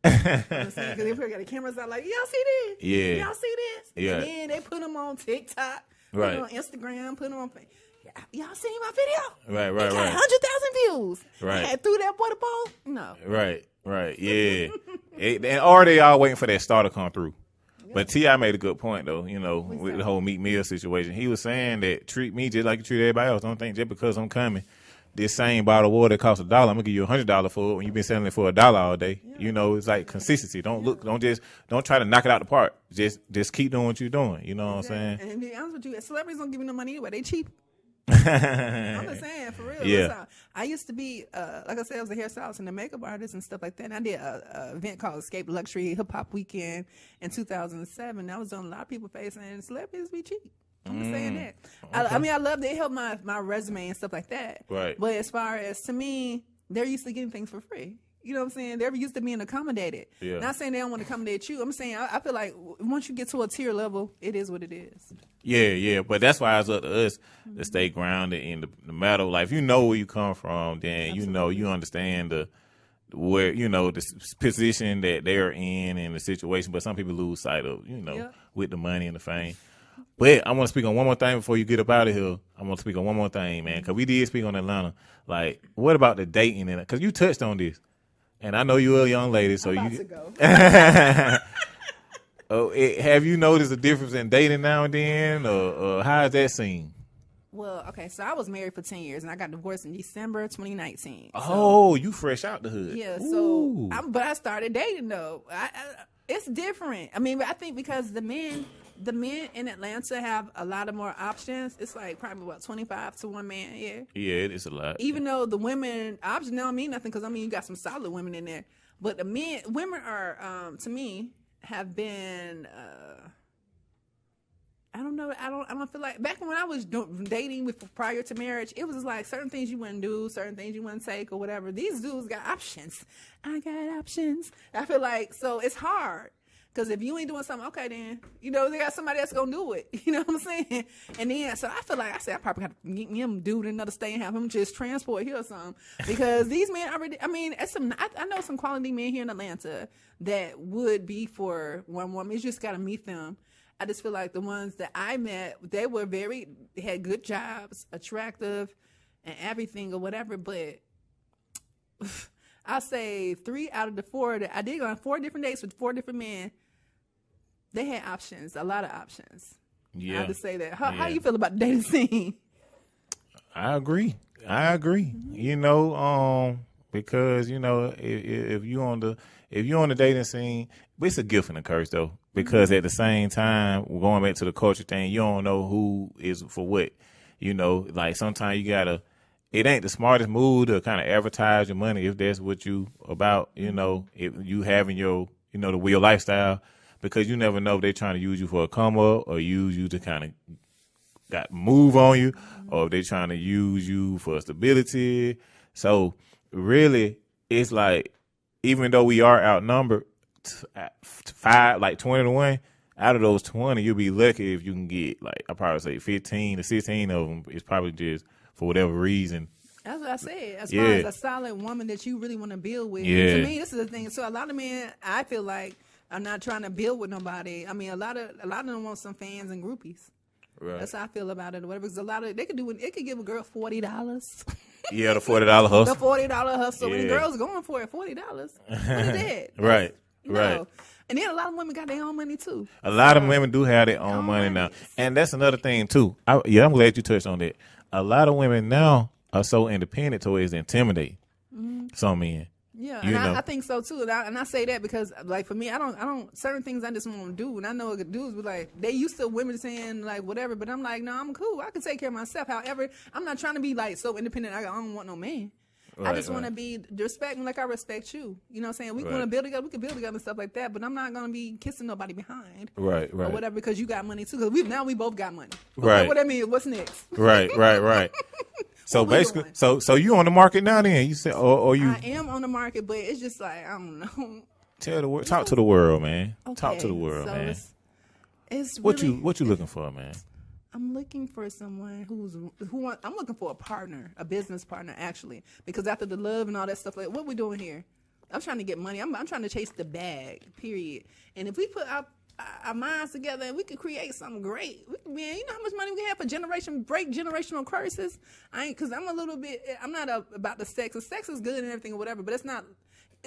Speaker 2: Because they got the cameras out like, y'all see this?
Speaker 1: Yeah.
Speaker 2: Y'all see this?
Speaker 1: Yeah.
Speaker 2: And then they put them on TikTok, put
Speaker 1: right.
Speaker 2: them on Instagram, put them on Facebook. Y'all seen my video?
Speaker 1: Right.
Speaker 2: 100,000 views.
Speaker 1: Right.
Speaker 2: I threw that water ball? No.
Speaker 1: Right. Yeah. Or they all waiting for that star to come through. Yep. But T.I. made a good point, though, with the whole Meek Mill situation. He was saying that treat me just like you treat everybody else. Don't think just because I'm coming, this same bottle of water that costs $1, I'm going to give you $100 for it when you've been selling it for $1 all day. Yeah. It's like consistency. Don't try to knock it out the park. Just keep doing what you're doing. You know what I'm saying?
Speaker 2: And to be honest with you, celebrities don't give you no money anyway. They cheap. I'm just saying, for real.
Speaker 1: Yeah.
Speaker 2: I used to be, like I said, I was a hairstylist and a makeup artist and stuff like that. And I did a event called Escape Luxury Hip Hop Weekend in 2007. I was on a lot of people's face, and celebrities be cheap. I'm just saying that. Okay. I mean, I love they help my resume and stuff like that.
Speaker 1: Right.
Speaker 2: But as far as, to me, they're used to getting things for free. You know what I'm saying? They're used to being accommodated.
Speaker 1: Yeah.
Speaker 2: Not saying they don't want to accommodate you. I'm saying I feel like once you get to a tier level, it is what it is.
Speaker 1: Yeah. But that's why it's up to us to stay grounded in the matter. Like, if you know where you come from, then Absolutely. You understand the position that they're in and the situation. But some people lose sight of, with the money and the fame. But I want to speak on one more thing before you get up out of here. I want to speak on one more thing, man, because we did speak on Atlanta. Like, what about the dating in it? Because you touched on this. And I know you're a young lady, so
Speaker 2: I'm about to go.
Speaker 1: Have you noticed a difference in dating now and then, or how has that seem?
Speaker 2: Well, okay, so I was married for 10 years, and I got divorced in December 2019.
Speaker 1: Oh, you fresh out the hood.
Speaker 2: Yeah, so, but I started dating, though. It's different. I mean, I think because the men in Atlanta have a lot of more options. It's like probably 25 to one man.
Speaker 1: Yeah, it is a lot.
Speaker 2: Even though the women options don't mean nothing, because you got some solid women in there. But the women are to me have been. I don't know. I don't feel like back when I was dating prior to marriage, it was like certain things you wouldn't do, certain things you wouldn't take, or whatever. These dudes got options. I got options. I feel like so it's hard. Because if you ain't doing something, okay, then, they got somebody else going to do it. You know what I'm saying? And then, so I feel like, I probably have to get me a dude in another state and have him just transport here or something. Because these men already, I know some quality men here in Atlanta that would be for one woman. You just got to meet them. I just feel like the ones that I met, they had good jobs, attractive, and everything or whatever. But I'll say 3 out of the 4 that I did go on 4 different dates with 4 different men. They had options, a lot of options. Yeah. I have to say that. How you feel about the dating scene?
Speaker 1: I agree. Mm-hmm. Because if you on the dating scene, it's a gift and a curse though. Because at the same time, going back to the culture thing, you don't know who is for what. Like sometimes you gotta. It ain't the smartest move to kind of advertise your money if that's what you about. If you having your the real lifestyle. Because you never know if they're trying to use you for a come up or use you to kind of move on you, or if they're trying to use you for stability. So really, it's like, even though we are outnumbered 20 to 1, out of those 20, you'll be lucky if you can get, like, I probably say 15 to 16 of them. It's probably just for whatever reason.
Speaker 2: That's what I said. As far as a solid woman that you really want to build with.
Speaker 1: Yeah.
Speaker 2: To me, this is the thing. So a lot of men, I feel like, I'm not trying to build with nobody. I mean, a lot of them want some fans and groupies. Right. That's how I feel about it or whatever. Because they could give a girl $40.
Speaker 1: Yeah, the $40 hustle.
Speaker 2: The $40 hustle. Yeah. And the girl's going for it, $40. What is that?
Speaker 1: Right.
Speaker 2: Right. And then a lot of women got their own money too.
Speaker 1: A lot of women do have their own money now. And that's another thing too. I'm glad you touched on that. A lot of women now are so independent to where it's intimidating some men.
Speaker 2: Yeah, and I think so too. And I say that because, like, for me, I don't certain things I just want to do. And I know dudes be like, they used to women saying like whatever, but I'm like, no, I'm cool. I can take care of myself. However, I'm not trying to be like so independent. I don't want no man. I just want to be respect like I respect you. You know what I'm saying? We want to build together. We can build together and stuff like that. But I'm not gonna be kissing nobody behind.
Speaker 1: Right.
Speaker 2: Or whatever because you got money too. Because we both got money.
Speaker 1: Right.
Speaker 2: What that mean? What's next?
Speaker 1: Right. So basically, so you on the market now? Then you said, or you?
Speaker 2: I am on the market, but it's just like I don't know.
Speaker 1: Tell the world, talk to the world, man.
Speaker 2: Okay,
Speaker 1: talk to the world,
Speaker 2: so
Speaker 1: man.
Speaker 2: It's
Speaker 1: what
Speaker 2: really,
Speaker 1: you looking for, man?
Speaker 2: I'm looking for someone I'm looking for a partner, a business partner, actually, because after the love and all that stuff, like what we doing here? I'm trying to get money. I'm trying to chase the bag, period. And if we put our minds together and we could create something great, man, you know how much money we can have for break generational curses? Because I'm not about the sex. The sex is good and everything or whatever, but it's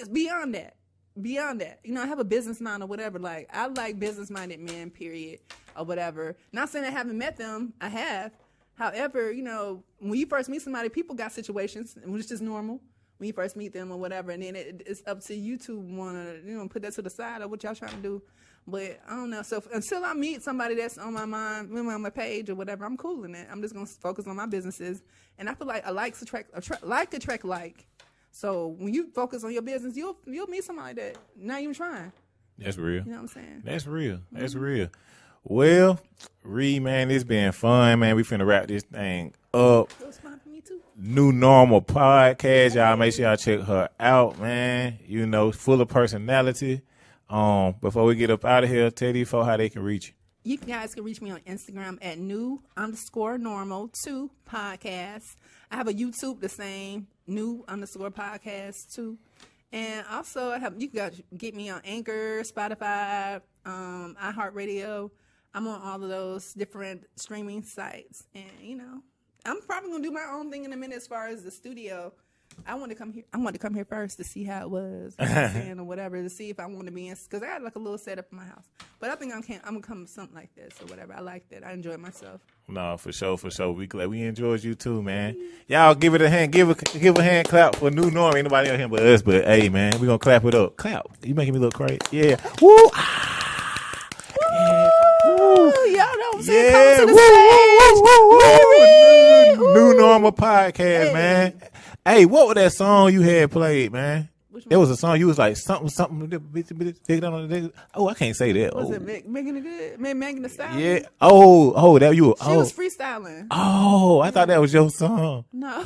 Speaker 2: beyond that. Beyond that, you know, I have a business mind or whatever. Like, I like business-minded men, period, or whatever. Not saying I haven't met them. I have. However, you know, when you first meet somebody, people got situations, which is normal when you first meet them or whatever. And then it's up to you to want to, you know, put that to the side of what y'all trying to do. But I don't know. So until I meet somebody that's on my mind, on my page or whatever, I'm cool in it. I'm just going to focus on my businesses. And I feel like likes attract like. So when you focus on your business, you'll meet somebody that not even trying.
Speaker 1: That's real.
Speaker 2: You know what I'm saying?
Speaker 1: That's real. That's real. Well, Ree, man, it's been fun, man. We finna wrap this thing up.
Speaker 2: It was fun for me too.
Speaker 1: New Normal podcast, y'all. Make sure y'all check her out, man. You know, full of personality. Before we get up out of here, tell these folks how they can reach you.
Speaker 2: You guys can reach me on Instagram at new_normal2 podcast. I have a YouTube, the same, new_podcast too. And also, you can get me on Anchor, Spotify, iHeartRadio. I'm on all of those different streaming sites. And, you know, I'm probably going to do my own thing in a minute as far as the studio. I want to come here first to see how it was, or whatever, to see if I want to be in, because I got like a little setup in my house. But I think I'm gonna come with something like this or whatever. I like that. I enjoy myself. No,
Speaker 1: for sure. We glad we enjoyed you too, man. Y'all give it a hand, give a hand clap for New Norm. Ain't nobody out here but us. But hey, man, we gonna clap it up. Clap. You making me look crazy? Yeah. Woo.
Speaker 2: Yeah. Woo. Y'all know what I'm saying? Come to the stage.
Speaker 1: New Normal podcast, man. Hey, what was that song you had played, man? There was a song you was like something. Oh, I can't say that.
Speaker 2: Was it Megan the Good? Megan the Stallion?
Speaker 1: Yeah. Oh, that you.
Speaker 2: She was freestyling.
Speaker 1: Oh, I thought that was your song.
Speaker 2: No.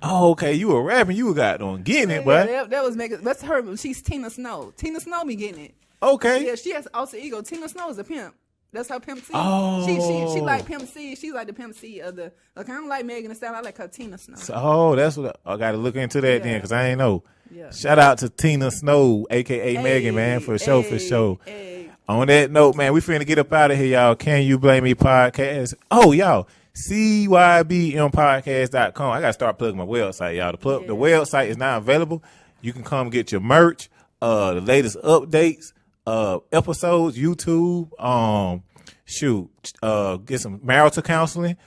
Speaker 1: Oh, okay. You were rapping. You got on getting it, but
Speaker 2: that was Megan. That's her. She's Tina Snow. Tina Snow be getting it.
Speaker 1: Okay.
Speaker 2: Yeah, she has alter ego. Tina Snow is a pimp. That's her Pimp C.
Speaker 1: Oh.
Speaker 2: She like Pimp C. She's like the Pimp C of the. Like, I don't like Megan Thee Stallion. I like her Tina Snow.
Speaker 1: So, that's what I got to look into that then, because I ain't know. Yeah. Shout out to Tina Snow, a.k.a. Megan, man, for sure. On that note, man, we finna get up out of here, y'all. Can You Blame Me podcast? Oh, y'all, cybmpodcast.com. I got to start plugging my website, y'all. The website is now available. You can come get your merch, the latest updates, episodes, YouTube, get some marital counseling,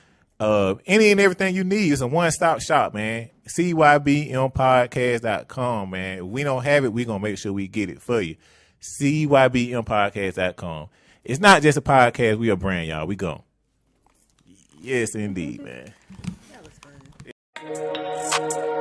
Speaker 1: any and everything you need. It's a one-stop shop, man. cybmpodcast.com, man. If we don't have it, we're going to make sure we get it for you. cybmpodcast.com. It's not just a podcast. We a brand, y'all. We go. Yes, indeed, man.
Speaker 2: That was fun.